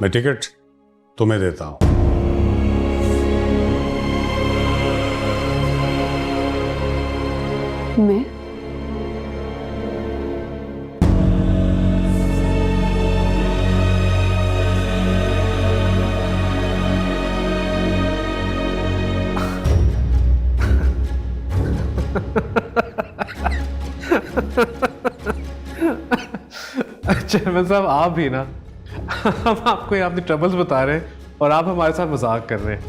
मैं टिकट तुम्हें देता हूं। मैं? चेयरमैन साहब आप भी ना, हम आपको यहाँ अपनी ट्रबल्स बता रहे हैं और आप हमारे साथ मजाक कर रहे हैं।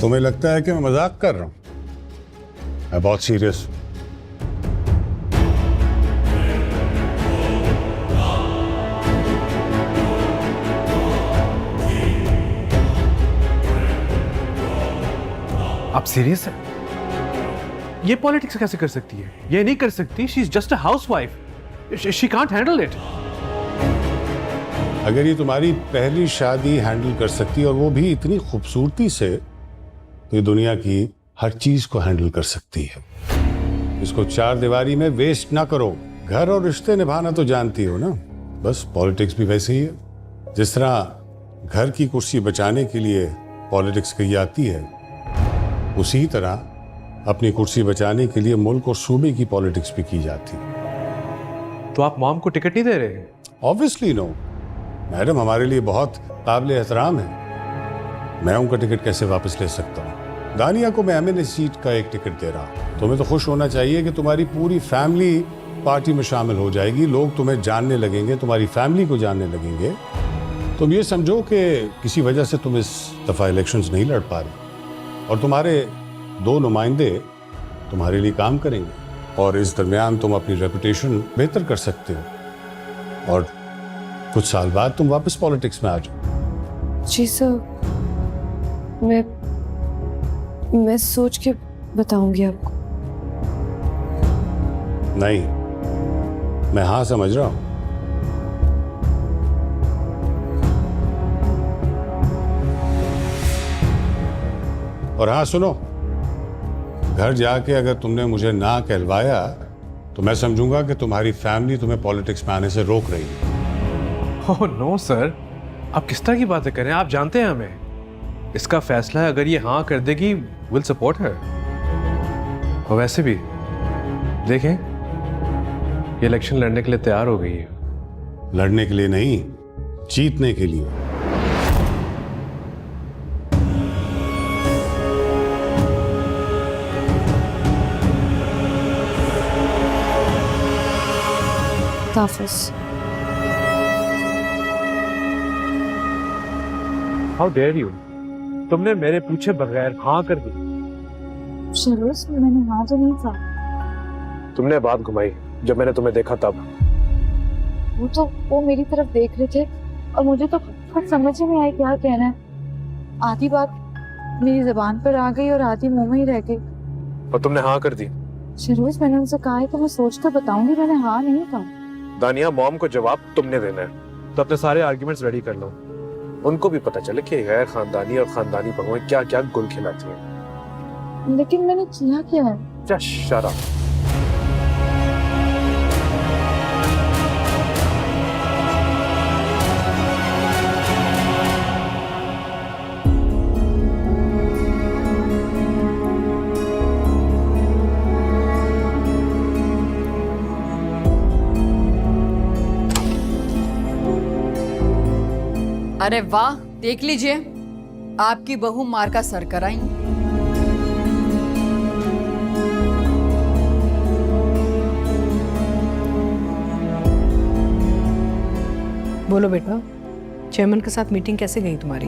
तुम्हें लगता है कि मैं मजाक कर रहा हूं? मैं बहुत सीरियस हूं। आप सीरियस हैं? ये पॉलिटिक्स कैसे कर सकती है? ये नहीं कर सकती। She is just a housewife. She can't handle it. अगर ये तुम्हारी पहली शादी हैंडल कर सकती है और वो भी इतनी खूबसूरती से, तो ये दुनिया की हर चीज को हैंडल कर सकती है। इसको चार दीवारी में वेस्ट ना करो। घर और रिश्ते निभाना तो जानती हो ना, बस पॉलिटिक्स भी वैसे ही है। जिस तरह घर की कुर्सी बचाने के लिए पॉलिटिक्स की जाती है, उसी तरह अपनी कुर्सी बचाने के लिए मुल्क और सूबे की पॉलिटिक्स भी की जाती है। तो आप मॉम को टिकट नहीं दे रहे? Obviously no. मैडम हमारे लिए बहुत काबिल एहतराम है। मैं उनका टिकट कैसे वापस ले सकता हूँ? दानिया को मैं एमएनए सीट का एक टिकट दे रहा हूँ। तुम्हें तो खुश होना चाहिए कि तुम्हारी पूरी फैमिली पार्टी में शामिल हो जाएगी। लोग तुम्हें जानने लगेंगे, तुम्हारी फैमिली को जानने लगेंगे। तुम ये समझो कि किसी वजह से तुम इस दफा इलेक्शंस नहीं लड़ पा रहे और तुम्हारे 2 नुमाइंदे तुम्हारे लिए काम करेंगे और इस दरमियान तुम अपनी रेपुटेशन बेहतर कर सकते हो और कुछ साल बाद तुम वापस पॉलिटिक्स में आ जाओ। जी सर, मैं सोच के बताऊंगी आपको। नहीं, मैं हाँ समझ रहा हूं। और हाँ सुनो, घर जाके अगर तुमने मुझे ना कहलवाया तो मैं समझूंगा कि तुम्हारी फैमिली तुम्हें पॉलिटिक्स में आने से रोक रही है। ओह नो सर, आप किस तरह की बातें कर रहे हैं? आप जानते हैं हमें इसका फैसला है। अगर ये हाँ कर देगी, विल सपोर्ट हर। और वैसे भी देखें, ये इलेक्शन लड़ने के लिए तैयार हो गई है। लड़ने के लिए नहीं, जीतने के लिए। हाफिज। How dare you! तुमने मेरे पूछे बगैर हाँ कर दी। शरोज, मैंने हाँ तो नहीं कहा। तुमने बात घुमाई जब मैंने तुम्हें देखा तब। वो मेरी तरफ देख रहे थे और मुझे तो कुछ समझ ही नहीं आई क्या कहना है। आधी बात मेरी जुबान पर आ गई और आधी मुंह में ही रह गई। और तुमने हाँ कर दी। शरोज, मैंने उनसे कहा है कि मैं सोच कर बताऊंगी, मैंने हाँ नहीं कहा। दानिया, मॉम को जवाब तुमने देना है, तो अपने सारे आर्ग्यूमेंट्स रेडी कर लो। उनको भी पता चले कि गैर खानदानी और खानदानी बहू क्या क्या गुल खिलाती हैं। लेकिन मैंने किया क्या है? Just shut up. अरे वाह, देख लीजिए, आपकी बहू मार का सर कराई। बोलो बेटा, चेयरमैन के साथ मीटिंग कैसे गई तुम्हारी?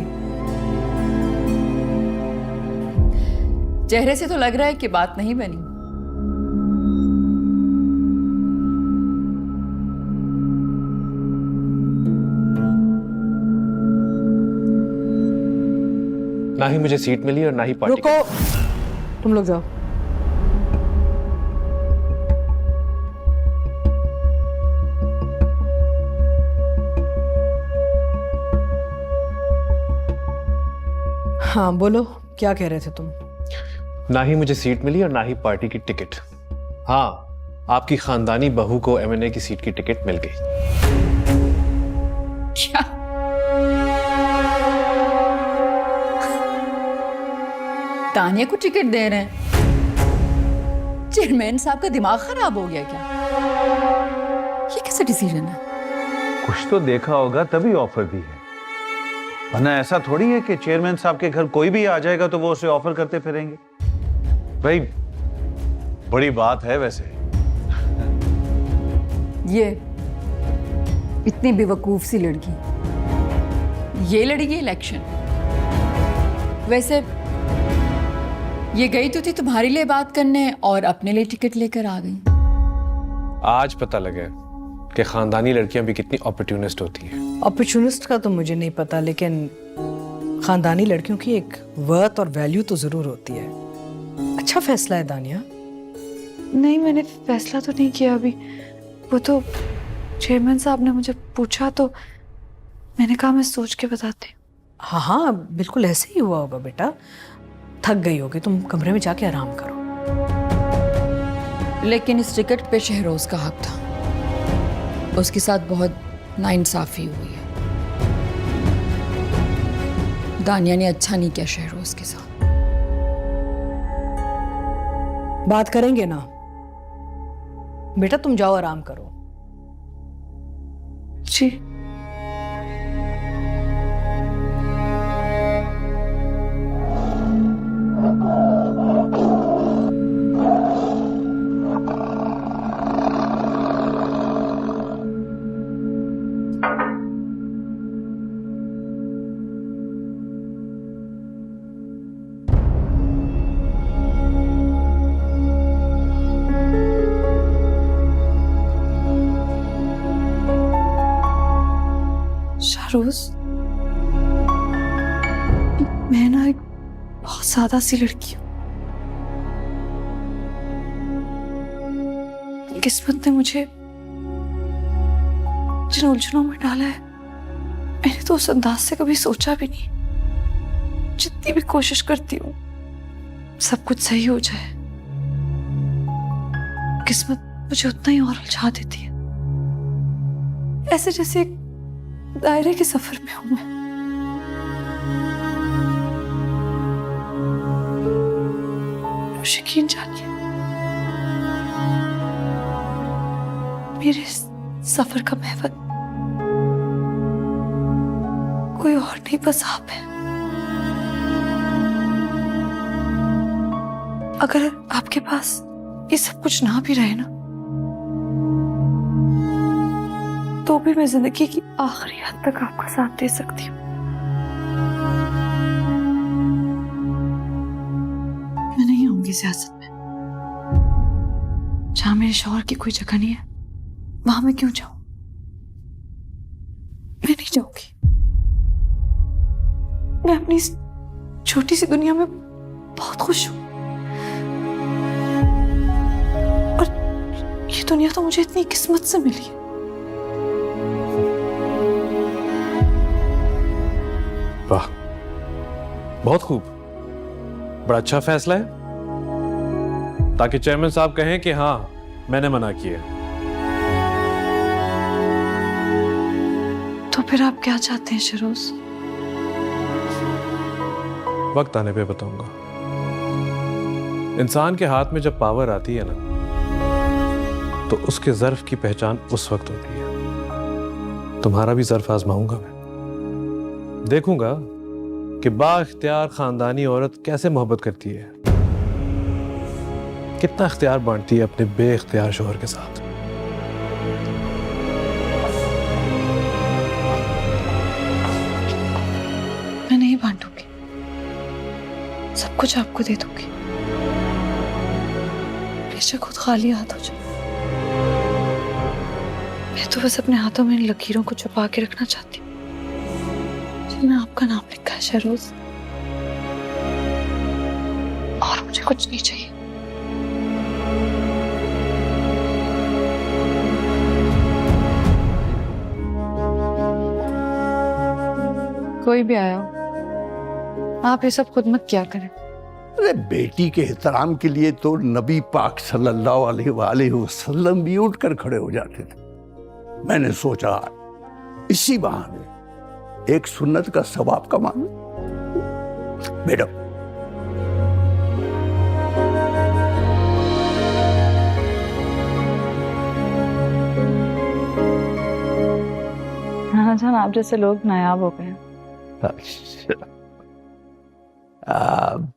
चेहरे से तो लग रहा है कि बात नहीं बनी। ना ही मुझे सीट मिली और ना ही पार्टी। रुको, तुम लोग जाओ। हाँ बोलो, क्या कह रहे थे तुम? ना ही मुझे सीट मिली और ना ही पार्टी की टिकट। हाँ, आपकी खानदानी बहू को एमएनए की सीट की टिकट मिल गई। क्या? तानिया को टिकट दे रहे हैं? चेयरमैन साहब का दिमाग खराब हो गया क्या? ये कैसा डिसीजन है? कुछ तो देखा होगा तभी ऑफर दी है, वरना ऐसा थोड़ी है कि चेयरमैन साहब के घर कोई भी आ जाएगा तो वो उसे ऑफर करते फिरेंगे। भाई बड़ी बात है वैसे। ये इतनी बेवकूफ सी लड़की, ये लड़की इलेक्शन। वैसे ये गई तो थी तुम्हारे लिए बात करने और अपने लिए टिकट लेकर आ गई। आज पता लगा कि खानदानी लड़कियां भी कितनी अपॉर्चुनिस्ट होती हैं। अपॉर्चुनिस्ट का तो मुझे नहीं पता, लेकिन खानदानी लड़कियों की एक वर्थ और वैल्यू तो जरूर होती है। अच्छा फैसला है दानिया। नहीं, मैंने फैसला तो नहीं किया अभी। वो तो चेयरमैन साहब ने मुझे पूछा तो मैंने कहा मैं सोच के बताती हूँ। हाँ हाँ, बिल्कुल ऐसे ही हुआ होगा बेटा। थक गई होगी, तुम कमरे में जाके आराम करो। लेकिन इस टिकट पे शहरोज का हक था। उसके साथ बहुत नाइंसाफी हुई है। दानिया ने अच्छा नहीं किया शहरोज के साथ। बात करेंगे ना बेटा, तुम जाओ आराम करो। जी। शाहरोज, मैं ना एक बहुत सादा सी लड़की हूँ। किस्मत ने मुझे जिन उलझनों में डाला है, मैंने तो उस अंदाज से कभी सोचा भी नहीं। जितनी भी कोशिश करती हूँ सब कुछ सही हो जाए, किस्मत मुझे उतना ही और उलझा देती है। ऐसे जैसे एक दायरे के सफर में हूं मैं। यकीन जानिए, मेरे सफर का महवर कोई और नहीं, बस आप है। अगर आपके पास ये सब कुछ ना भी रहे ना, तो भी मैं जिंदगी की आखिरी हद तक आपका साथ दे सकती हूँ। मैं नहीं आऊंगी सियासत में। जहां मेरे शौहर की कोई जगह नहीं है, वहां मैं क्यों जाऊं? मैं नहीं जाऊंगी। मैं अपनी इस छोटी सी दुनिया में बहुत खुश हूं, और ये दुनिया तो मुझे इतनी किस्मत से मिली है। वाह, बहुत खूब, बड़ा अच्छा फैसला है, ताकि चेयरमैन साहब कहें कि हाँ मैंने मना किया। तो फिर आप क्या चाहते हैं शहरोज? वक्त आने पे बताऊंगा। इंसान के हाथ में जब पावर आती है ना, तो उसके ज़र्फ की पहचान उस वक्त होती है। तुम्हारा भी ज़र्फ आजमाऊंगा मैं। देखूंगा कि बाइख्तियार खानदानी औरत कैसे मोहब्बत करती है, कितना इख्तियार बांटती है अपने बेइख्तियार शौहर के साथ। मैं नहीं बांटूंगी, सब कुछ आपको दे दूंगी। बेशक खुद खाली हाथ हो जाए। मैं तो बस अपने हाथों में इन लकीरों को छुपा के रखना चाहती हूँ जिनमें आपका नाम लिखा है शहरोज, और मुझे कुछ नहीं चाहिए। कोई भी आया हो, आप ये सब खुद मत क्या करें। अरे बेटी के एहतराम के लिए तो नबी पाक सल्लल्लाहु अलैहि वसल्लम भी उठ कर खड़े हो जाते थे। मैंने सोचा इसी बहाने एक सुन्नत का सवाब कमा लूं। मैडम, नाना जान, आप जैसे लोग नायाब हो गए। आप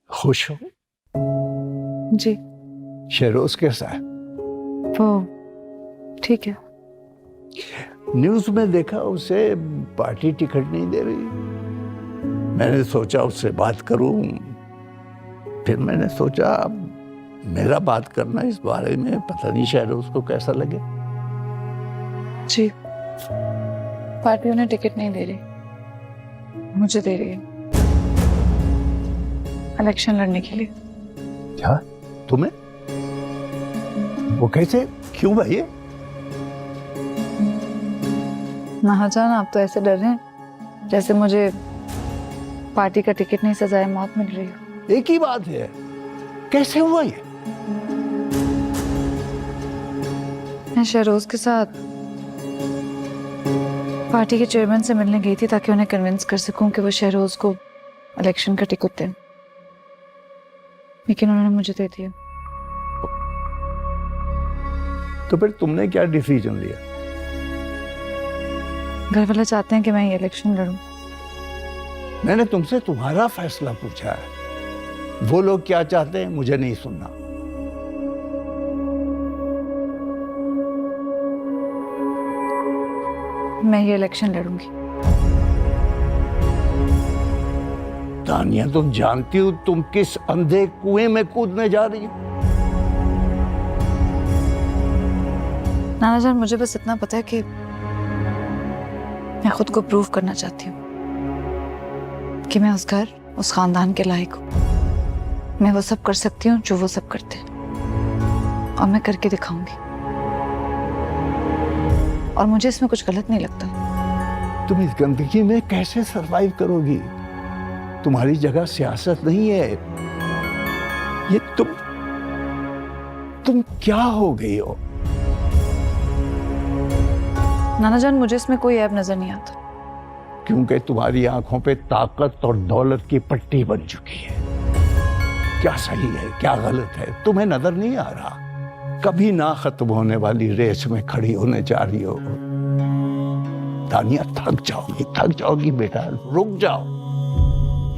खुश हो? जी, शहरोज कैसा है? वो ठीक है। न्यूज में देखा उसे पार्टी टिकट नहीं दे रही। मैंने सोचा उससे बात करूं, फिर मैंने सोचा मेरा बात करना इस बारे में पता नहीं शहरोज को कैसा लगे। जी, पार्टी उन्हें टिकट नहीं दे रही, मुझे दे रही है इलेक्शन लड़ने के लिए। क्या तुम्हें? वो कैसे, क्यों भाई? महाजान, आप तो ऐसे डर रहे हैं जैसे मुझे पार्टी का टिकट नहीं सजाए मौत मिल रही हो। एक ही बात है, कैसे हुआ ये? मैं शहरोज के साथ पार्टी के चेयरमैन से मिलने गई थी ताकि उन्हें कन्विंस कर सकूं कि वो शहरोज को इलेक्शन का टिकट दें, लेकिन उन्होंने मुझे दे दिया। तो फिर तुमने क्या डिसीजन लिया? घर वाले चाहते हैं कि मैं ये इलेक्शन लड़ूं। मैंने तुमसे तुम्हारा फैसला पूछा है, वो लोग क्या चाहते हैं मुझे नहीं सुनना। मैं ये इलेक्शन लड़ूंगी। तानिया, तुम जानती हो तुम किस अंधे कुएं में कूदने जा रही हो? नाना जान, मुझे बस इतना पता है कि मैं खुद को प्रूव करना चाहती हूँ कि मैं उस घर, उस खानदान के लायक हूँ। मैं वो सब कर सकती हूँ जो वो सब करते हैं, और मैं करके दिखाऊंगी। और मुझे इसमें कुछ गलत नहीं लगता। तुम इस गंदगी में कैसे सरवाइव करोगी? तुम्हारी जगह सियासत नहीं है। ये तुम क्या हो गई हो? नाना जान, मुझे इसमें कोई ऐब नजर नहीं आता। क्योंकि तुम्हारी आंखों पे ताकत और दौलत की पट्टी बन चुकी है। क्या सही है, क्या गलत है, तुम्हें नजर नहीं आ रहा? कभी ना खत्म होने वाली रेस में खड़ी होने जा रही हो। तानिया, थक जाओगी बेटा, रुक जाओ।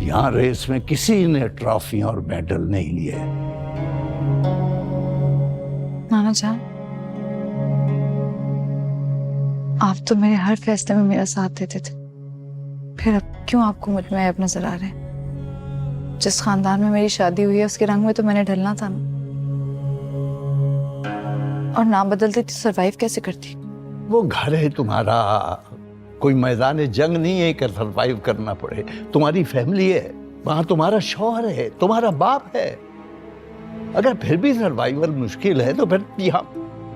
यहां रेस में किसी ने ट्रॉफी और मेडल नहीं लिए। नाना जान, आप तो मेरे हर फैसले में मेरा साथ देते थे, फिर अब क्यों आपको मुझ में ऐब नजर आ रहे हैं? जिस खानदान में मेरी शादी हुई है उसके रंग में तो मैंने ढलना था ना, और ना बदलती तो सरवाइव कैसे करती? वो घर है तुम्हारा, कोई मैदान जंग नहीं है कि सरवाइव करना पड़े। तुम्हारी फैमिली है, वहां तुम्हारा शौहर है, तुम्हारा बाप है। अगर फिर भी सर्वाइवल मुश्किल है तो फिर यहाँ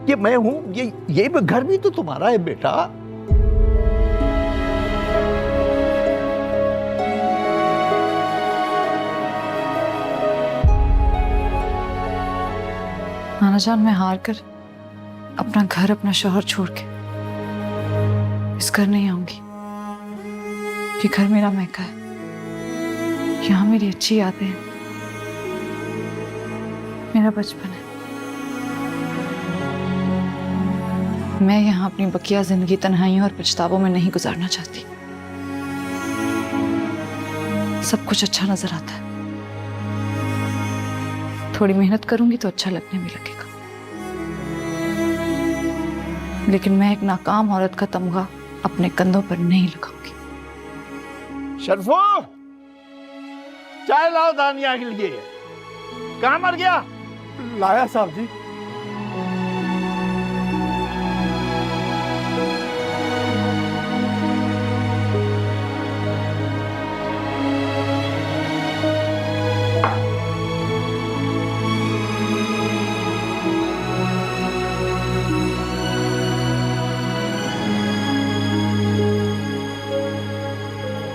ये मैं हूं, ये घर भी तो तुम्हारा है बेटा। नाना जान, मैं हार कर अपना घर, अपना शौहर छोड़ के इस घर नहीं आऊंगी। ये घर मेरा महका है, यहाँ मेरी अच्छी यादें हैं, मेरा बचपन है। मैं यहाँ अपनी बकिया जिंदगी तन्हाइयों और पछतावों में नहीं गुजारना चाहती। सब कुछ अच्छा नजर आता है, थोड़ी मेहनत करूंगी तो अच्छा लगने भी लगेगा, लेकिन मैं एक नाकाम औरत का तमगा अपने कंधों पर नहीं लगाऊंगी। शर्फो, चाय लाओ दानिया के लिए। कहाँ मर गया? लाया साहब जी।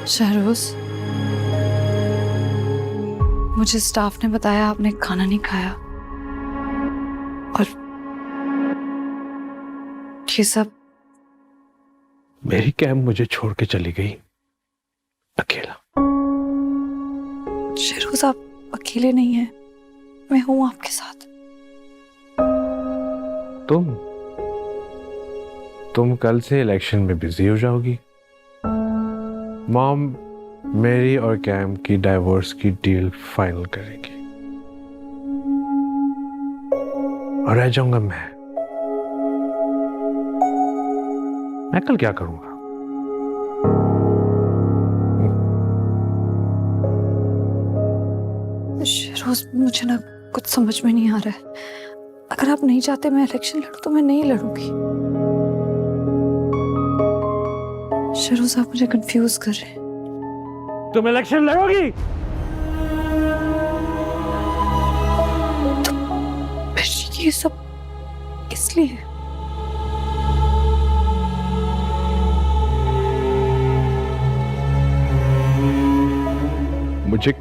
शहरोज, मुझे स्टाफ ने बताया आपने खाना नहीं खाया और ये सब। मेरी कैब मुझे छोड़ के चली गई अकेला। शेरोज आप अकेले नहीं हैं, मैं हूं आपके साथ। तुम कल से इलेक्शन में बिजी हो जाओगी। मॉम मेरी और कैम की डाइवोर्स की डील फाइनल करेगी और रह जाऊंगा मैं कल क्या करूंगा? शेरोज मुझे ना कुछ समझ में नहीं आ रहा है। अगर आप नहीं चाहते मैं इलेक्शन लड़ूं तो मैं नहीं लड़ूंगी। शेरोज आप मुझे कंफ्यूज कर रहे हैं। तुम इलेक्शन लड़ोगी? तो फिर ये सब किस लिए? मुझे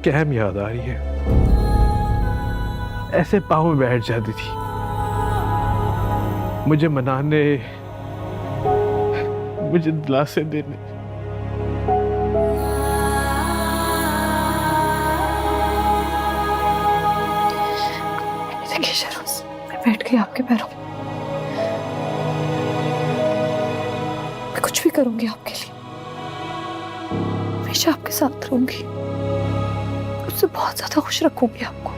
कैम याद आ रही है। ऐसे पाँव में बैठ जाती थी, मुझे मनाने, मुझे दिलासे देने। देखिए शेरोज, मैं बैठ गई आपके पैरों में। मैं कुछ भी करूंगी आपके लिए, हमेशा आपके साथ रहूंगी, उससे बहुत ज्यादा खुश रखूंगी आपको।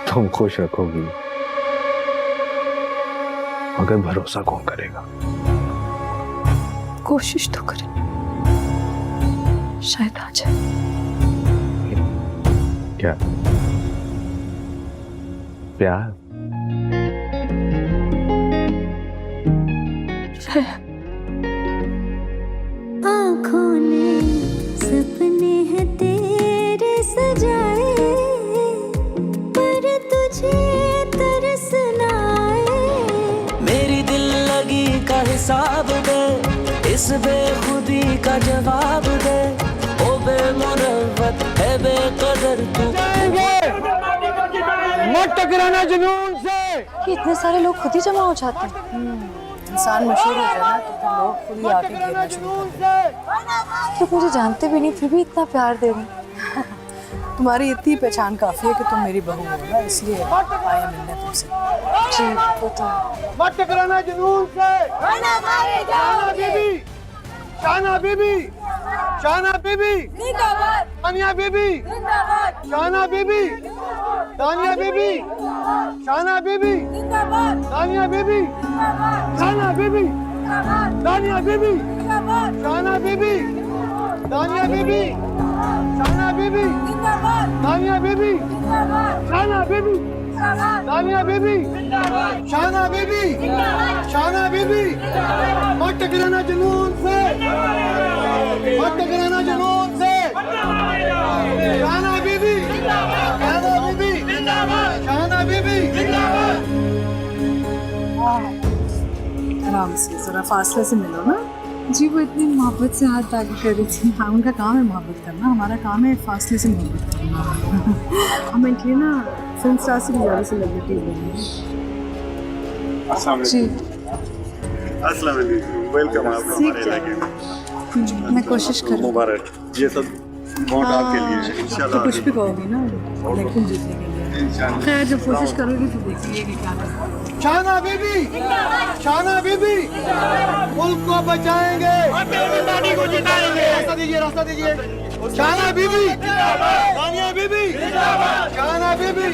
तुम खुश रखोगी मगर भरोसा कौन करेगा? कोशिश तो करें, शायद आ जाए। क्या प्यार? आँखों ने सपने हैं तेरे सजाए, पर तुझे तरस ना आए। मेरी दिल लगी का हिसाब दे, इस बेखुदी का जवाब दे। ओ बेमुरव्वत है बेकदर तू। मत टकराना जुनून से। कि इतने सारे लोग खुद ही जमा हो जाते हैं। इंसान मशहूर हो जाए ना तो फिर लोग खुद ही आके घेरना शुरू करते हैं। कि मुझे जानते भी नहीं फिर भी इतना प्यार दे रहे हैं। तुम्हारी इतनी पहचान काफी है कि तुम मेरी बहू हो ना, इसलिए आया मिलने तुमसे। जी वो तो है। मत टकराना जुनून से। शाना बीबी, शाना बीबी, शाना बीबी, तानिया बीबी, शाना बीबी, तानिया बीबी, शाना बीबी, तानिया बीबी, शाना बीबी, तानिया बीबी, शाना बीबी, तानिया बीबी, शाना बीबी, तानिया बीबी, शाना बीबी, तानिया बीबी, शाना बीबी, शाना बीबी। मत टकराना जुनून से, मत टकराना जुनून से। शाना बीबी, शाना बीबी, शाना बीबी। आराम से, जरा फासले से मिलो ना। जी वो इतनी मोहब्बत से हाथ आगे कर रही थी। हाँ, उनका काम है मोहब्बत करना, हमारा काम है फासले से मोहब्बत करना। हम इनके ना फिल्म स्टार से भी ज़्यादा सेलिब्रिटीज बने। जी अस्सलाम वालेकुम, वेलकम आप हमारे इलाके में। मैं कोशिश करूँ। मुबारक, ये सब वोट आपके लिए इंशाल्लाह। तो कुछ भी कहोगी ना इलेक्शन जीतने के लिए। खैर जब कोशिश करोगी तो देखिए कि क्या करना। शाना बीबी, शाना बीबी, मुल्क को बचाएंगे, को जिताएंगे। रास्ता दीजिए, रास्ता दीजिए। शाना बीबी, तानिया बीबी, शाना बीबी,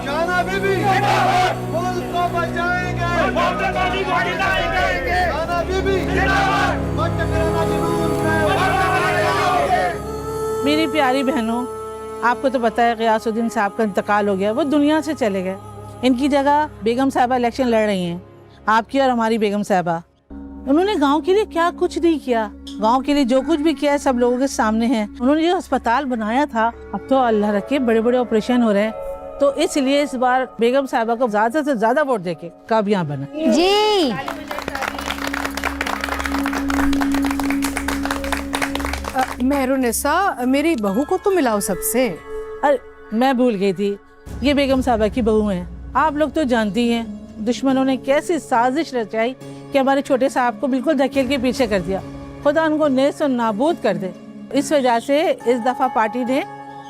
शाना बीबी, मुल्क को बचाएंगे, को जिताएंगे। शाना बीबी, मत टकराना जुनून से। मेरी प्यारी बहनों, आपको तो पता है गियासुद्दीन साहब का इंतकाल हो गया, वो दुनिया से चले गए। इनकी जगह बेगम साहबा इलेक्शन लड़ रही हैं, आपकी और हमारी बेगम साहबा। उन्होंने गांव के लिए क्या कुछ नहीं किया। गांव के लिए जो कुछ भी किया है सब लोगों के सामने है। उन्होंने जो अस्पताल बनाया था, अब तो अल्लाह रखे बड़े बड़े ऑपरेशन हो रहे हैं। तो इसलिए इस बार बेगम साहिबा को ज्यादा से ज्यादा वोट देके कामयाब बना। जी मेहरुनिसा, मेरी बहू को तो मिलाओ सबसे। अरे मैं भूल गई थी, ये बेगम साहिबा की बहू हैं। आप लोग तो जानती हैं दुश्मनों ने कैसी साजिश रचाई कि हमारे छोटे साहब को बिल्कुल धकेल के पीछे कर दिया। खुदा उनको नेस्त और नाबूद कर दे। इस वजह से इस दफा पार्टी ने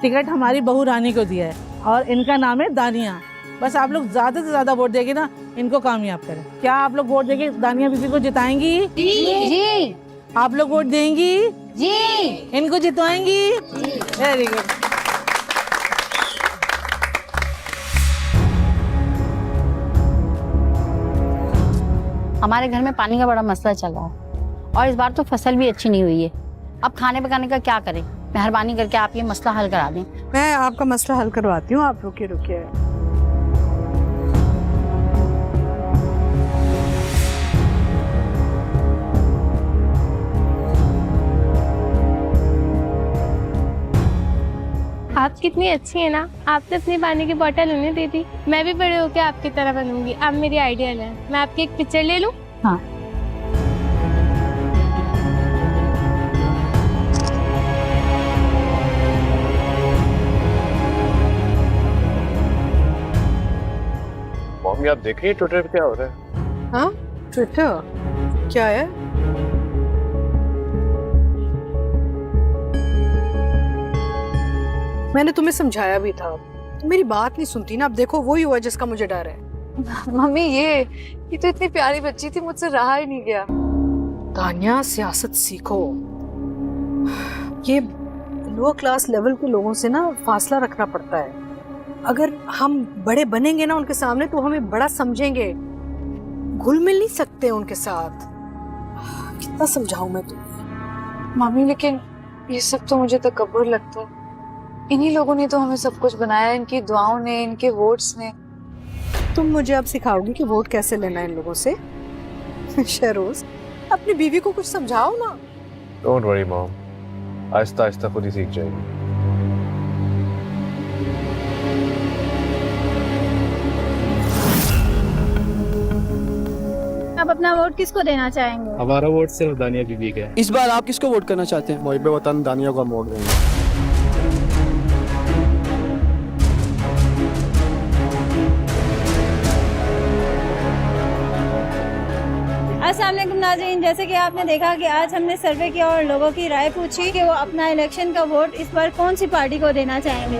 टिकट हमारी बहू रानी को दिया है और इनका नाम है दानिया। बस आप लोग ज्यादा से ज्यादा वोट देंगे ना, इनको कामयाब करें। क्या आप लोग वोट देंगे दानिया बीबी को जिताएंगी? जी आप लोग वोट देंगी? जी इनको जितवाएंगी? Very good. हमारे घर में पानी का बड़ा मसला चल रहा है और इस बार तो फसल भी अच्छी नहीं हुई है। अब खाने पकाने का क्या करें? मेहरबानी करके आप ये मसला हल करा दें। मैं आपका मसला हल करवाती हूँ, आप रुकिए रुकिए। आप कितनी अच्छी है ना, आपने अपनी पानी की बोतल उन्हें दे दी। मैं भी बड़े होकर आपकी तरह बनूंगी। आप मेरी आइडियल है। मैं आपकी एक पिक्चर ले लूं? हाँ। मम्मी आप देखिए ट्विटर पे क्या हो रहा है। हाँ, ट्विटर क्या है? मैंने तुम्हें समझाया भी था, तुम मेरी बात नहीं सुनती ना। अब देखो वही हुआ जिसका मुझे डर है। मम्मी ये तो इतनी प्यारी बच्ची थी, मुझसे रहा ही नहीं गया। तानिया, सियासत सीखो। ये लोअर क्लास लेवल के लोगों से ना फासला रखना पड़ता है। अगर हम बड़े बनेंगे ना उनके सामने तो हमें बड़ा समझेंगे, घुल मिल नहीं सकते उनके साथ। कितना समझाऊं मैं तुम्हें? मम्मी लेकिन ये सब तो मुझे तकब्बुर लगता है। इन्हीं लोगों ने तो हमें सब कुछ बनाया, इनकी दुआओं ने, इनके वोट्स ने। तुम मुझे अब सिखाओगी कि वोट कैसे लेना है इन लोगों से? शहरोज, अपनी बीवी को कुछ समझाओ ना। Don't worry mom, Aahista Aahista खुद ही सीख जाएगी। आप अपना वोट किसको देना चाहेंगे? हमारा वोट सिर्फ दानिया बीबी का है। इस बार आप किसको वोट करना चाहते हैं? मुहिब वतन दानिया को वोट देंगे। अस्सलाम वालेकुम नाज़रीन, जैसे कि आपने देखा कि आज हमने सर्वे किया और लोगों की राय पूछी कि वो अपना इलेक्शन का वोट इस बार कौन सी पार्टी को देना चाहेंगे।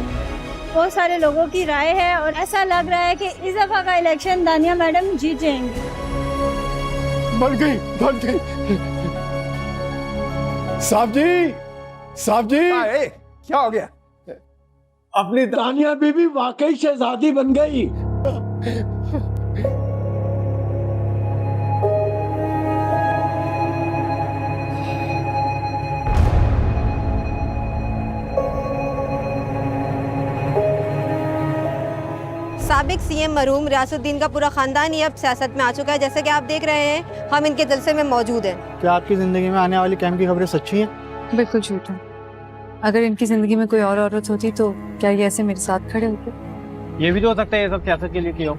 बहुत सारे लोगों की राय है और ऐसा लग रहा है कि इस दफा का इलेक्शन दानिया मैडम जीत जाएंगी। बन गई, बन गई। साहब जी, साहब जी, क्या हो गया? अपनी दानिया बीबी वाकई शहजादी बन गई। साबिक सीएम मरहूम रियासुद्दीन का पूरा खानदान ही अब सियासत में आ चुका है। जैसे कि आप देख रहे हैं, हम इनके जलसे में मौजूद हैं। क्या आपकी जिंदगी में आने वाली कैम की खबरें सच्ची हैं? बिल्कुल झूठ है। अगर इनकी जिंदगी में कोई और औरत होती तो क्या ये ऐसे मेरे साथ खड़े होते? ये भी तो हो सकता है ये सब सियासत के लिए किया हो।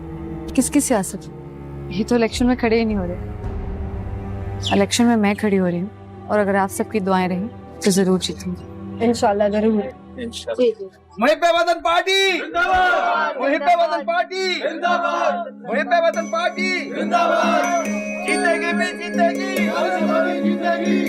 किसकी सियासत? ये तो इलेक्शन में खड़े ही नहीं हो रहे। इलेक्शन में मैं खड़ी हो रही हूँ और अगर आप सबकी दुआएं रही तो जरूर जीतूंगी। इंशाल्लाह जरूर। मुहिब वतन पार्टी जिंदाबाद, मुहिब वतन पार्टी जिंदाबाद, मुहिब वतन पार्टी जिंदाबाद। जीतेगी भी जीतेगी, जीतेगी।